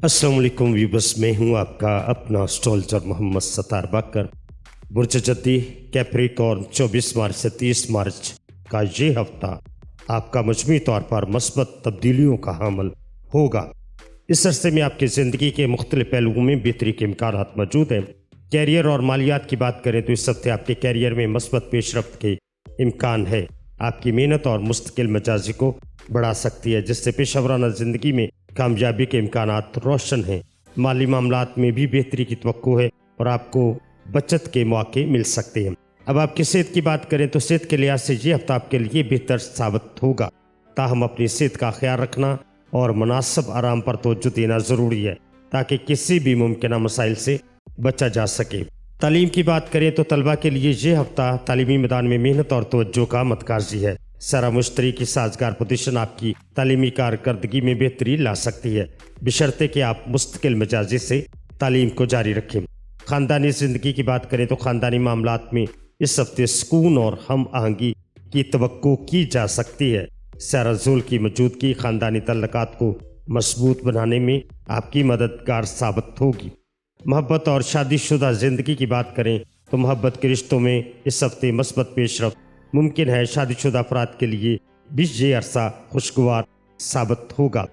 السلام علیکم ویبس، میں ہوں آپ کا اپنا اسٹالجر محمد ستار باکر۔ برج جدی کیپریکارن 24 مارچ سے 30 مارچ کا یہ ہفتہ آپ کا مجموعی طور پر مثبت تبدیلیوں کا حامل ہوگا۔ اس عرصے میں آپ کی زندگی کے مختلف پہلوؤں میں بہتری کے امکانات موجود ہیں۔ کیریئر اور مالیات کی بات کریں تو اس ہفتے آپ کے کیریئر میں مثبت پیش رفت کے امکان ہے۔ آپ کی محنت اور مستقل مزاجی کو بڑھا سکتی ہے، جس سے پیشہ ورانہ زندگی میں کامیابی کے امکانات روشن ہیں۔ مالی معاملات میں بھی بہتری کی توقع ہے اور آپ کو بچت کے مواقع مل سکتے ہیں۔ اب آپ کی صحت کی بات کریں تو صحت کے لحاظ سے یہ ہفتہ آپ کے لیے بہتر ثابت ہوگا، تاہم اپنی صحت کا خیال رکھنا اور مناسب آرام پر توجہ دینا ضروری ہے تاکہ کسی بھی ممکنہ مسائل سے بچا جا سکے۔ تعلیم کی بات کریں تو طلبہ کے لیے یہ ہفتہ تعلیمی میدان میں محنت اور توجہ کا متقاضی ہے۔ سارا مشتری کی سازگار پوزیشن آپ کی تعلیمی کارکردگی میں بہتری لا سکتی ہے، بشرطے کہ آپ مستقل مزاجی سے تعلیم کو جاری رکھیں۔ خاندانی زندگی کی بات کریں تو خاندانی معاملات میں اس ہفتے سکون اور ہم آہنگی کی توقع کی جا سکتی ہے۔ سارا زول کی موجودگی خاندانی تعلقات کو مضبوط بنانے میں آپ کی مددگار ثابت ہوگی۔ محبت اور شادی شدہ زندگی کی بات کریں تو محبت کے رشتوں میں اس ہفتے مثبت پیش رفت ممکن ہے۔ شادی شدہ افراد کے لیے بھی یہ عرصہ خوشگوار ثابت ہوگا،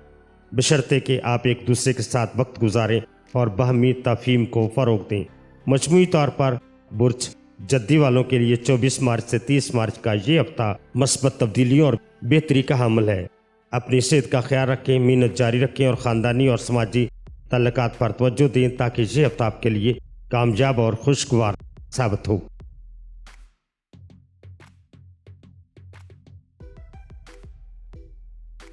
بشرطے کہ آپ ایک دوسرے کے ساتھ وقت گزاریں اور باہمی تفہیم کو فروغ دیں۔ مجموعی طور پر برج جدی والوں کے لیے 24 مارچ سے 30 مارچ کا یہ ہفتہ مثبت تبدیلی اور بہتری کا حامل ہے۔ اپنی صحت کا خیال رکھیں، محنت جاری رکھیں اور خاندانی اور سماجی تعلقات پر توجہ دیں تاکہ یہ ہفتہ آپ کے لیے کامیاب اور خوشگوار ثابت ہو۔